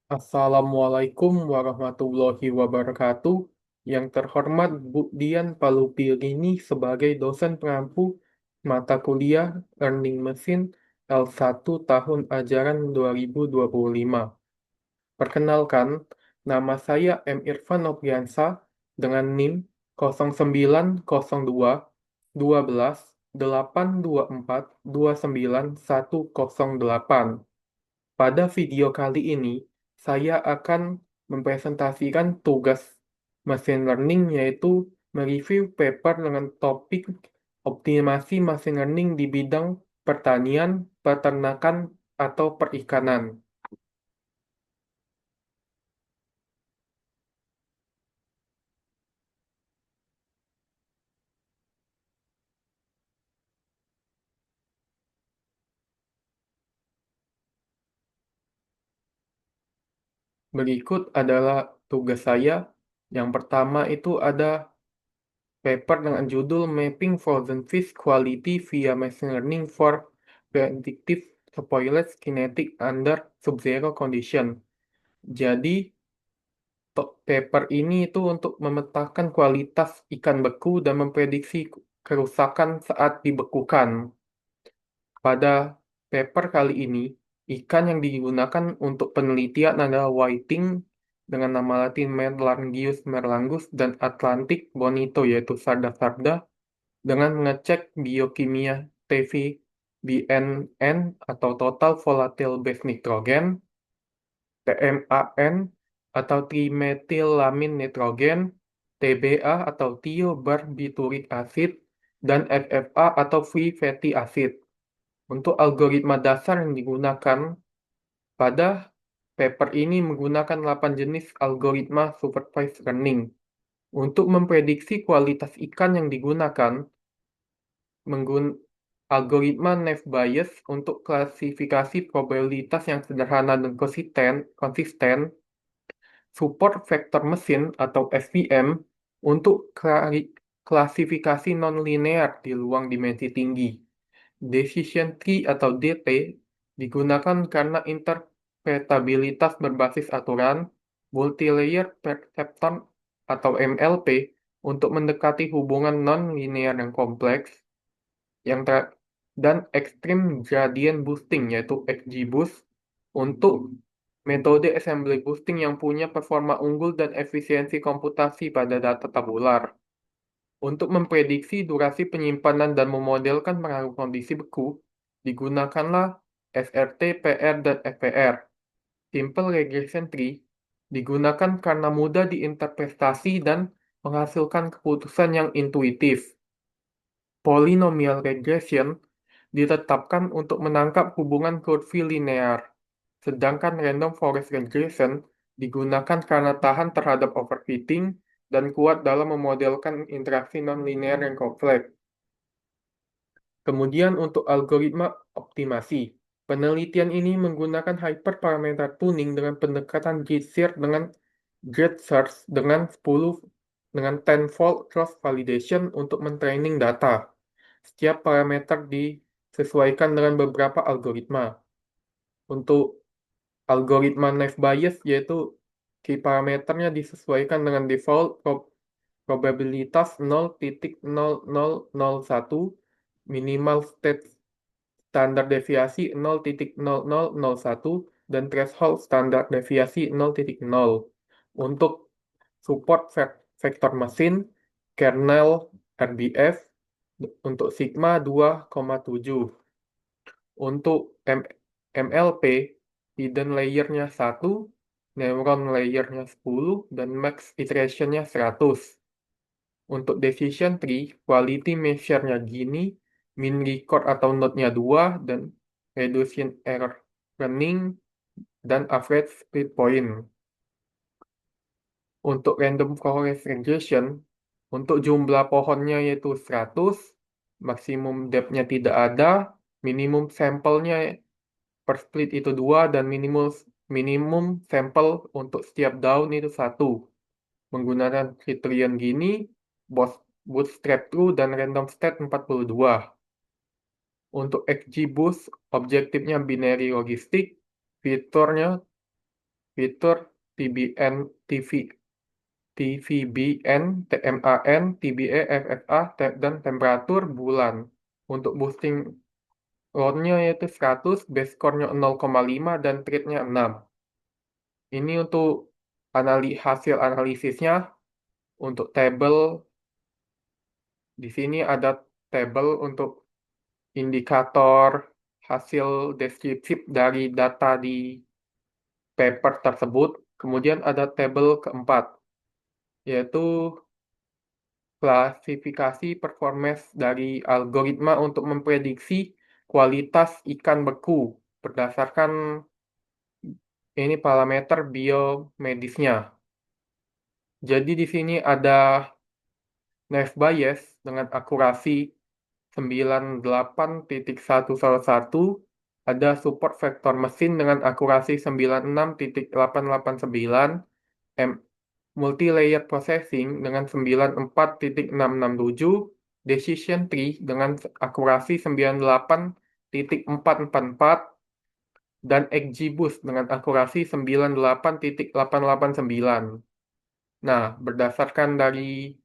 Assalamualaikum warahmatullahi wabarakatuh. Yang terhormat Bu Dian Palupirini sebagai dosen pengampu mata kuliah Learning Machine L1 tahun ajaran 2025. Perkenalkan, nama saya M. Irfan Nopriansah dengan NIM 0902 12 824 29108. Pada video kali ini, saya akan mempresentasikan tugas machine learning yaitu mereview paper dengan topik optimasi machine learning di bidang pertanian, peternakan, atau perikanan. Berikut adalah tugas saya. Yang pertama itu ada paper dengan judul Mapping Frozen Fish Quality via Machine Learning for Predictive Spoilage Kinetic Under Subzero Condition. Jadi, paper ini itu untuk memetakan kualitas ikan beku dan memprediksi kerusakan saat dibekukan. Pada paper kali ini, ikan yang digunakan untuk penelitian adalah whiting dengan nama latin Merlangius merlangus dan Atlantic bonito yaitu sarda-sarda dengan mengecek biokimia TVBNN atau Total Volatile Base Nitrogen, TMAN atau trimethylamine nitrogen, TBA atau thiobarbituric acid, dan FFA atau free fatty acid. Untuk algoritma dasar yang digunakan pada paper ini menggunakan 8 jenis algoritma supervised learning. Untuk memprediksi kualitas ikan yang digunakan, algoritma Naive Bayes untuk klasifikasi probabilitas yang sederhana dan konsisten, support vector mesin atau SVM untuk klasifikasi nonlinear di ruang dimensi tinggi. Decision tree atau DT digunakan karena interpretabilitas berbasis aturan, multilayer perceptron atau MLP untuk mendekati hubungan non-linear yang kompleks, yang dan extreme gradient boosting yaitu XGBoost untuk metode assembly boosting yang punya performa unggul dan efisiensi komputasi pada data tabular. Untuk memprediksi durasi penyimpanan dan memodelkan pengaruh kondisi beku, digunakanlah SRT, PR, dan FPR. Simple Regression Tree digunakan karena mudah diinterpretasi dan menghasilkan keputusan yang intuitif. Polynomial regression ditetapkan untuk menangkap hubungan kurvilinear, sedangkan random forest regression digunakan karena tahan terhadap overfitting dan kuat dalam memodelkan interaksi nonlinear yang kompleks. Kemudian untuk algoritma optimasi, penelitian ini menggunakan hyperparameter tuning dengan pendekatan G-SEAR dengan grid search dengan 10-fold cross validation untuk mentraining data. Setiap parameter disesuaikan dengan beberapa algoritma. Untuk algoritma Naive Bayes yaitu key parameternya disesuaikan dengan default probabilitas 0,0001, minimal state standar deviasi 0,0001, dan threshold standar deviasi 0,0. Untuk support vector mesin, kernel RBF untuk sigma 2,7. Untuk MLP, hidden layer-nya 1, neuron layer-nya 10, dan max iteration-nya 100. Untuk decision tree, quality measure-nya gini, mean record atau node-nya 2, dan reduction error running, dan average split point. Untuk random forest regression, untuk jumlah pohonnya yaitu 100, maksimum depth-nya tidak ada, minimum sampelnya per split itu 2, dan minimum sampel untuk setiap daun itu 1. Menggunakan kriterion gini, bootstrap true, dan random state 42. Untuk XGBoost, objektifnya binary logistik, fiturnya fitur TBN, TVBN, TMAN, TBA, FFA, dan temperatur bulan. Untuk boosting load-nya yaitu 100, base score-nya 0,5, dan trade-nya 6. Ini untuk hasil analisisnya. Untuk tabel, di sini ada tabel untuk indikator hasil deskriptif dari data di paper tersebut. Kemudian ada tabel keempat, yaitu klasifikasi performance dari algoritma untuk memprediksi kualitas ikan beku berdasarkan ini parameter biomedisnya. Jadi di sini ada Naive Bayes dengan akurasi 98.111, ada support vektor mesin dengan akurasi 96.889, multi-layer processing dengan 94.667, decision tree dengan akurasi 98.444, dan XGBoost dengan akurasi 98.889. Nah, berdasarkan dari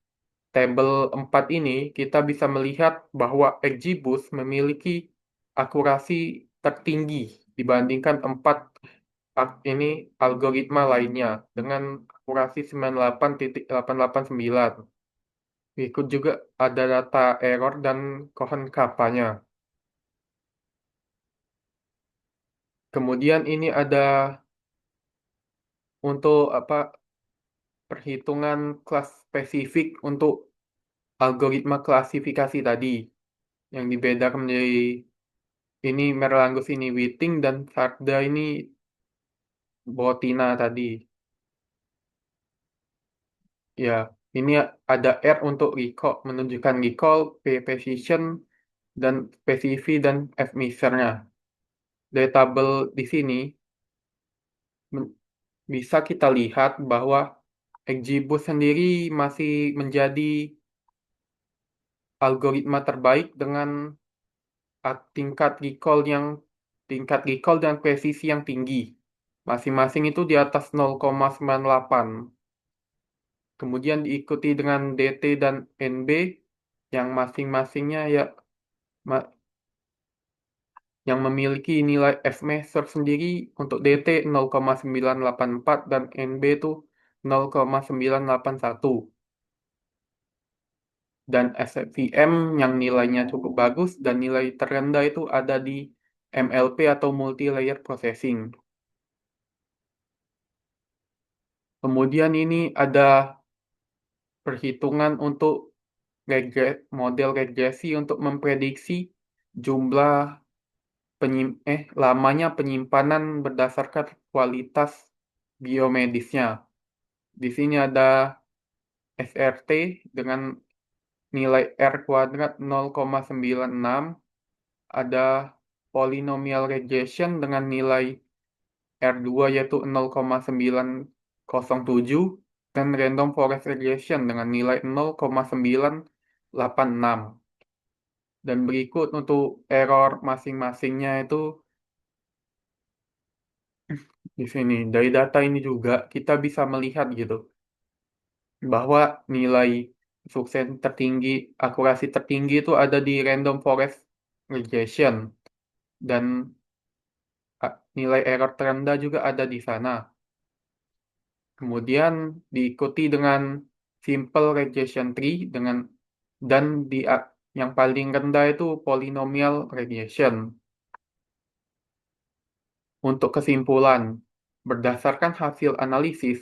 tabel 4 ini, kita bisa melihat bahwa XGBoost memiliki akurasi tertinggi dibandingkan 4 ini algoritma lainnya dengan akurasi 98.889. Berikut juga ada data error dan kohen kapanya. Kemudian ini ada untuk perhitungan kelas spesifik untuk algoritma klasifikasi tadi yang dibedakan menjadi ini Merlangus ini Whiting dan Sarda ini Botina tadi. Ya, ini ada R untuk recall, menunjukkan recall, P precision, dan spesifik dan F measurnya. Dari tabel di sini bisa kita lihat bahwa XGBoost sendiri masih menjadi algoritma terbaik dengan tingkat recall dan presisi yang tinggi. Masing-masing itu di atas 0,98. Kemudian diikuti dengan DT dan NB yang masing-masingnya ma- yang memiliki nilai F-measure sendiri untuk DT 0,984 dan NB itu 0,981. Dan SVM yang nilainya cukup bagus dan nilai terendah itu ada di MLP atau multi layer processing. Kemudian ini ada perhitungan untuk model regresi untuk memprediksi jumlah lamanya penyimpanan berdasarkan kualitas biomedisnya. Di sini ada SRT dengan nilai R kuadrat 0,96, ada polynomial regression dengan nilai R2 yaitu 0,907, dan random forest regression dengan nilai 0,986. Dan berikut untuk error masing-masingnya itu di sini. Dari data ini juga kita bisa melihat gitu bahwa nilai sukses tertinggi, akurasi tertinggi itu ada di random forest regression dan nilai error terendah juga ada di sana. Kemudian diikuti dengan simple regression tree dan yang paling rendah itu polynomial regression. Untuk kesimpulan, berdasarkan hasil analisis,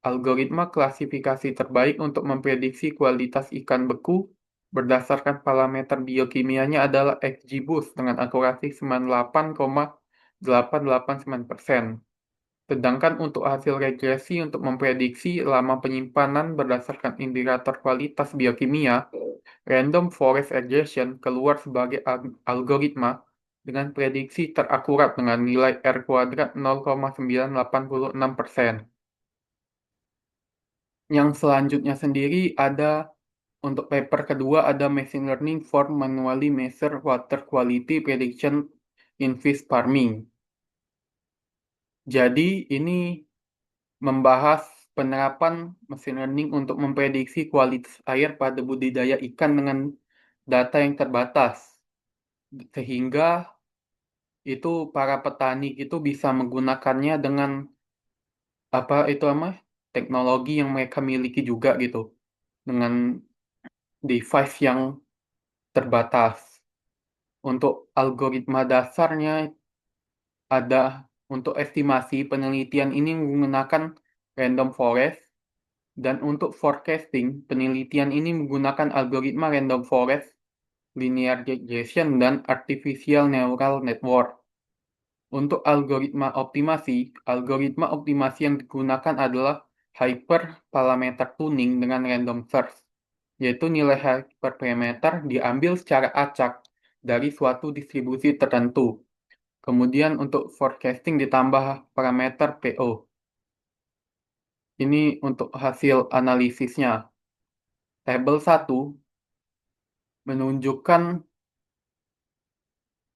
algoritma klasifikasi terbaik untuk memprediksi kualitas ikan beku berdasarkan parameter biokimianya adalah XGBoost dengan akurasi 98,889%. Sedangkan untuk hasil regresi untuk memprediksi lama penyimpanan berdasarkan indikator kualitas biokimia, random forest regression keluar sebagai algoritma dengan prediksi terakurat dengan nilai R kuadrat 0,986%. Yang selanjutnya sendiri ada untuk paper kedua ada machine learning for manually measure water quality prediction in fish farming. Jadi ini membahas penerapan mesin learning untuk memprediksi kualitas air pada budidaya ikan dengan data yang terbatas, sehingga itu para petani itu bisa menggunakannya dengan apa itu apa teknologi yang mereka miliki juga gitu, dengan device yang terbatas. Untuk algoritma dasarnya ada untuk estimasi penelitian ini menggunakan random forest, dan untuk forecasting penelitian ini menggunakan algoritma random forest, linear regression, dan artificial neural network. Untuk algoritma optimasi yang digunakan adalah hyperparameter tuning dengan random search, yaitu nilai hyperparameter diambil secara acak dari suatu distribusi tertentu. Kemudian untuk forecasting ditambah parameter PO. Ini untuk hasil analisisnya. Tabel 1 menunjukkan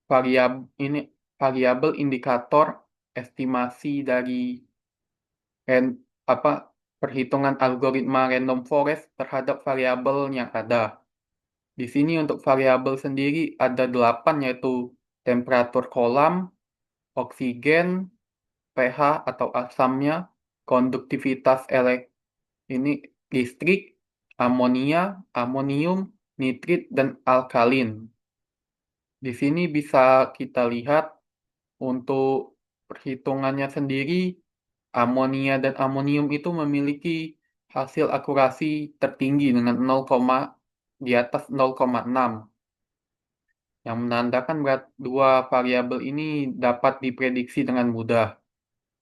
variabel ini variabel indikator estimasi dari ran- apa perhitungan algoritma random forest terhadap variabel yang ada. Di sini untuk variabel sendiri ada 8, yaitu temperatur kolam, oksigen, pH atau asamnya, konduktivitas ini listrik, amonia, amonium, nitrit, dan alkalin. Di sini bisa kita lihat untuk perhitungannya sendiri, amonia dan amonium itu memiliki hasil akurasi tertinggi dengan di atas 0,6, yang menandakan berat dua variabel ini dapat diprediksi dengan mudah.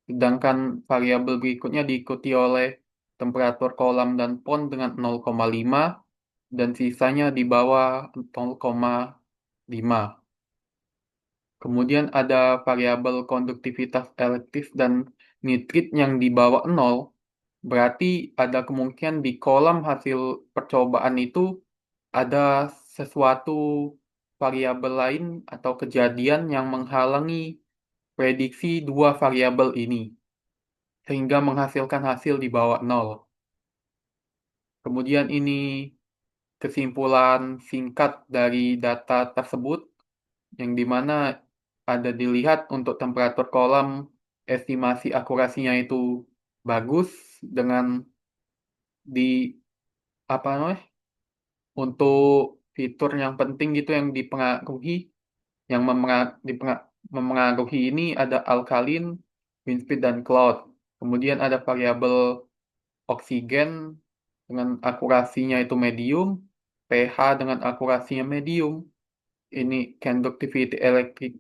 Sedangkan variabel berikutnya diikuti oleh temperatur kolam dan pond dengan 0,5 dan sisanya di bawah 0,5. Kemudian ada variabel konduktivitas elektris dan nitrit yang di bawah 0, berarti ada kemungkinan di kolam hasil percobaan itu ada sesuatu variabel lain atau kejadian yang menghalangi prediksi dua variabel ini, sehingga menghasilkan hasil di bawah 0. Kemudian ini kesimpulan singkat dari data tersebut, yang dimana ada dilihat untuk temperatur kolam estimasi akurasinya itu bagus, dengan di apa namanya untuk fitur yang penting gitu yang dipengaruhi, yang memengaruhi ini ada alkalin, wind speed, dan cloud. Kemudian ada variabel oksigen dengan akurasinya itu medium, pH dengan akurasinya medium, ini conductivity elektrik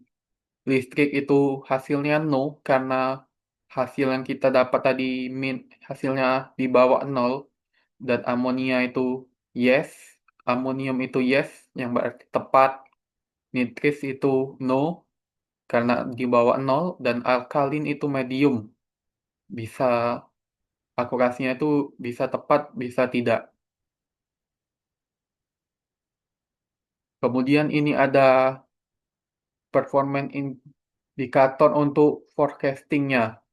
listrik itu hasilnya no, karena hasil yang kita dapat tadi hasilnya di bawah 0, dan amonia itu yes, amonium itu yes yang berarti tepat, nitris itu no karena di bawah 0, dan alkalin itu medium, bisa akurasinya itu bisa tepat bisa tidak. Kemudian ini ada performance indikator untuk forecastingnya.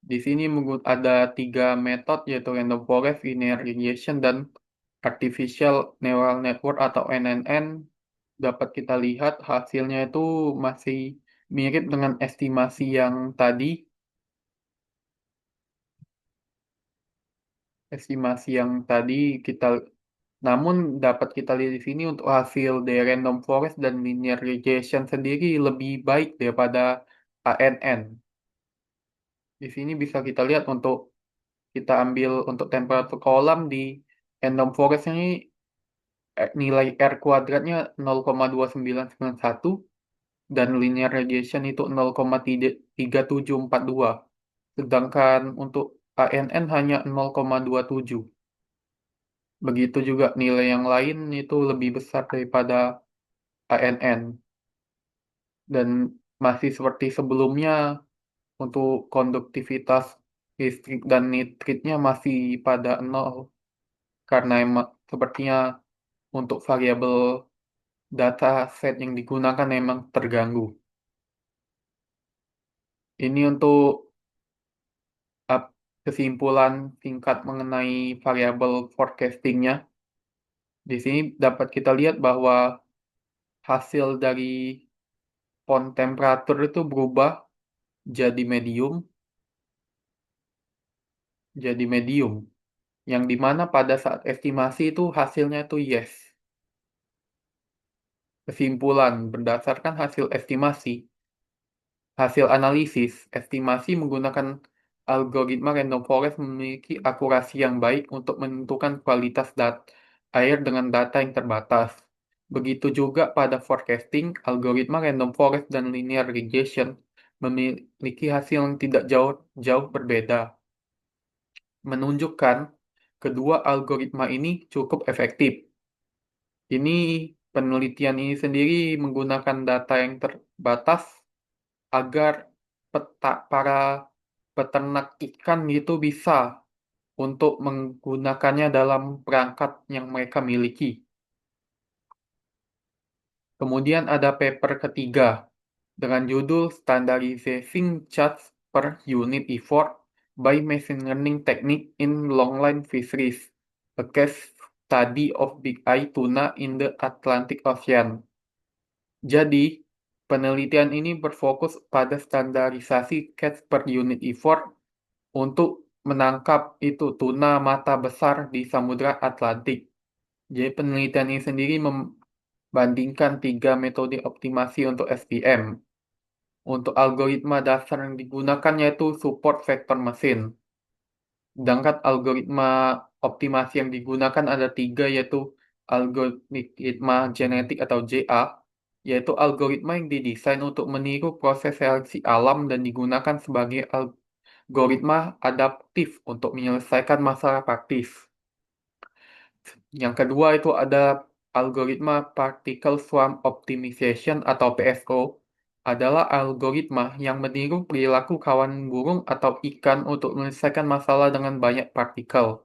Di sini ada 3 metode, yaitu random forest, linear regression, dan artificial neural network atau NNN. Dapat kita lihat hasilnya itu masih mirip dengan estimasi yang tadi. Estimasi yang tadi kita, namun dapat kita lihat di sini untuk hasil dari random forest dan linear regression sendiri lebih baik daripada ANN. Di sini bisa kita lihat untuk kita ambil untuk temperatur kolam di random forest ini, nilai R kuadratnya 0,2991 dan linear radiation itu 0,3742. Sedangkan untuk ANN hanya 0,27. Begitu juga nilai yang lain itu lebih besar daripada ANN. Dan masih seperti sebelumnya, untuk konduktivitas listrik dan nitritnya masih pada 0. Karena emang sepertinya untuk variabel data set yang digunakan memang terganggu. Ini untuk kesimpulan singkat mengenai variabel forecastingnya. Di sini dapat kita lihat bahwa hasil dari pond temperatur itu berubah jadi medium, jadi medium, yang dimana pada saat estimasi itu hasilnya itu yes. Kesimpulan berdasarkan hasil estimasi, hasil analisis, estimasi menggunakan algoritma random forest memiliki akurasi yang baik untuk menentukan kualitas air dengan data yang terbatas. Begitu juga pada forecasting, algoritma random forest dan linear regression memiliki hasil yang tidak jauh berbeda, menunjukkan kedua algoritma ini cukup efektif. Ini penelitian ini sendiri menggunakan data yang terbatas agar para peternak ikan itu bisa untuk menggunakannya dalam perangkat yang mereka miliki. Kemudian ada paper ketiga dengan judul Standardizing Charts per Unit Effort by Machine Learning Technique in Longline Fisheries, a case study of big eye tuna in the Atlantic Ocean. Jadi, penelitian ini berfokus pada standarisasi catch per unit effort untuk menangkap itu tuna mata besar di Samudra Atlantik. Jadi penelitian ini sendiri membandingkan tiga metode optimasi untuk SPM. Untuk algoritma dasar yang digunakan yaitu support vector mesin. Sedangkan algoritma optimasi yang digunakan ada tiga yaitu algoritma genetik atau JA, yaitu algoritma yang didesain untuk meniru proses seleksi alam dan digunakan sebagai algoritma adaptif untuk menyelesaikan masalah praktis. Yang kedua itu ada algoritma Particle Swarm Optimization atau PSO, adalah algoritma yang meniru perilaku kawan burung atau ikan untuk menyelesaikan masalah dengan banyak partikel.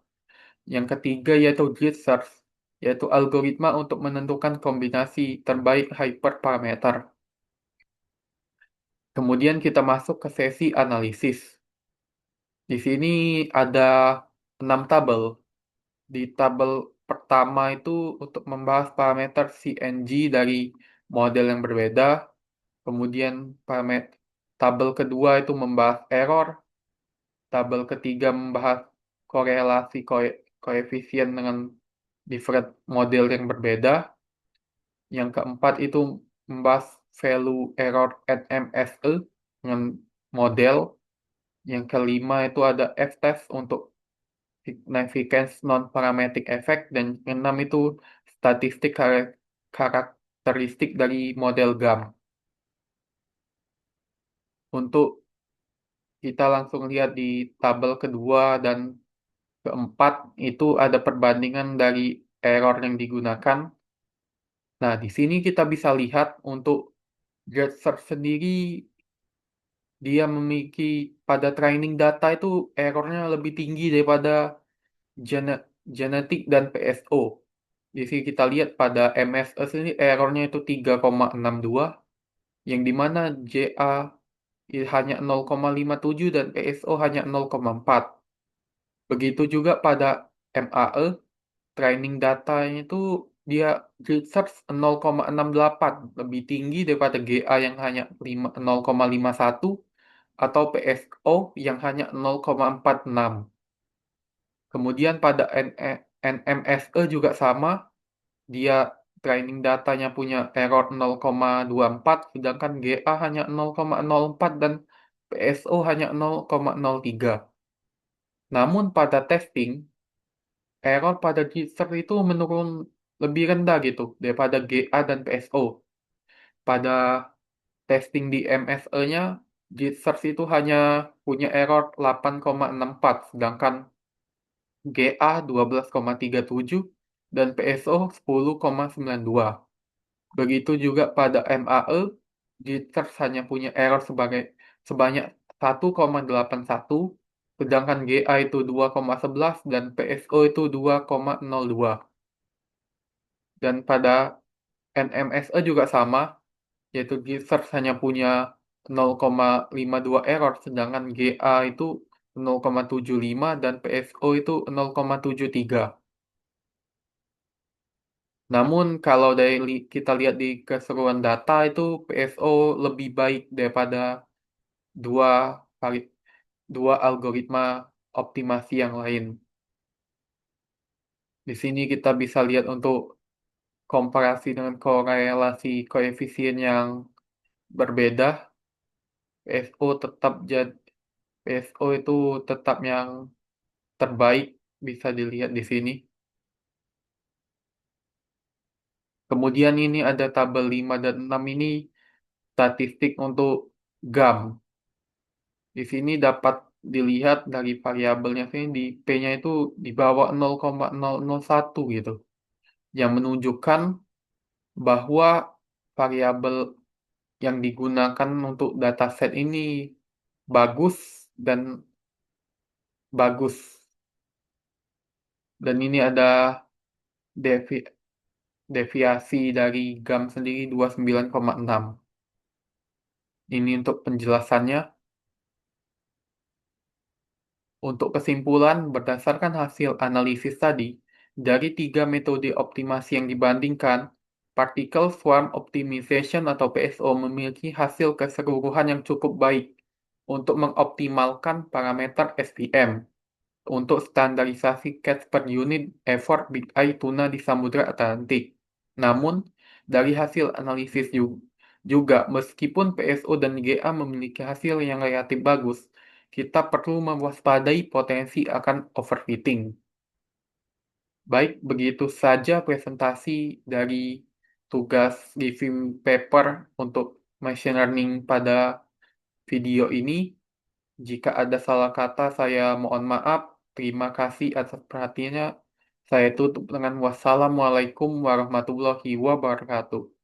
Yang ketiga yaitu grid search, yaitu algoritma untuk menentukan kombinasi terbaik hyperparameter. Kemudian kita masuk ke sesi analisis. Di sini ada 6 tabel. Di tabel pertama itu untuk membahas parameter CNG dari model yang berbeda. Kemudian parameter tabel kedua itu membahas error. Tabel ketiga membahas korelasi koefisien dengan different model yang berbeda. Yang keempat itu membahas value error NMSE dengan model. Yang kelima itu ada F-test untuk significance non-parametric effect. Dan yang keenam itu statistik karakteristik dari model GAM. Untuk kita langsung lihat di tabel kedua dan keempat itu ada perbandingan dari error yang digunakan. Nah, di sini kita bisa lihat untuk grade search sendiri, dia memiliki pada training data itu errornya lebih tinggi daripada genetik dan PSO. Di sini kita lihat pada MSS ini errornya itu 3,62, yang dimana JA hanya 0,57 dan PSO hanya 0,4. Begitu juga pada MAE, training datanya itu dia research 0,68, lebih tinggi daripada GA yang hanya 0,51 atau PSO yang hanya 0,46. Kemudian pada NMSE juga sama, dia training datanya punya error 0,24, sedangkan GA hanya 0,04 dan PSO hanya 0,03. Namun pada testing, error pada Gitster itu menurun lebih rendah gitu daripada GA dan PSO. Pada testing di MSE-nya, Gitster itu hanya punya error 8,64, sedangkan GA 12,37 dan PSO 10,92. Begitu juga pada MAE, Gitster hanya punya error sebanyak 1,81, sedangkan GA itu 2,11 dan PSO itu 2,02. Dan pada NMSE juga sama, yaitu Gitster hanya punya 0,52 error, sedangkan GA itu 0,75 dan PSO itu 0,73. Namun kalau kita lihat di keseluruhan data itu PSO lebih baik daripada dua vari- dua algoritma optimasi yang lain. Di sini kita bisa lihat untuk komparasi dengan korelasi koefisien yang berbeda, PSO tetap PSO itu tetap yang terbaik, bisa dilihat di sini. Kemudian ini ada tabel 5 dan 6 ini statistik untuk GAM. Di sini dapat dilihat dari variabelnya sini di P-nya itu di bawah 0,001 gitu, yang menunjukkan bahwa variabel yang digunakan untuk dataset ini bagus dan bagus. Dan ini ada devi- deviasi dari GAM sendiri 29,6. Ini untuk penjelasannya. Untuk kesimpulan, berdasarkan hasil analisis tadi, dari tiga metode optimasi yang dibandingkan, Particle Swarm Optimization atau PSO memiliki hasil keseluruhan yang cukup baik untuk mengoptimalkan parameter SPM untuk standarisasi catch per unit effort Big Eye tuna di Samudra Atlantik. Namun, dari hasil analisis juga, meskipun PSO dan GA memiliki hasil yang relatif bagus, kita perlu mewaspadai potensi akan overfitting. Baik, begitu saja presentasi dari tugas review paper untuk machine learning pada video ini. Jika ada salah kata, saya mohon maaf. Terima kasih atas perhatiannya. Saya tutup dengan wassalamualaikum warahmatullahi wabarakatuh.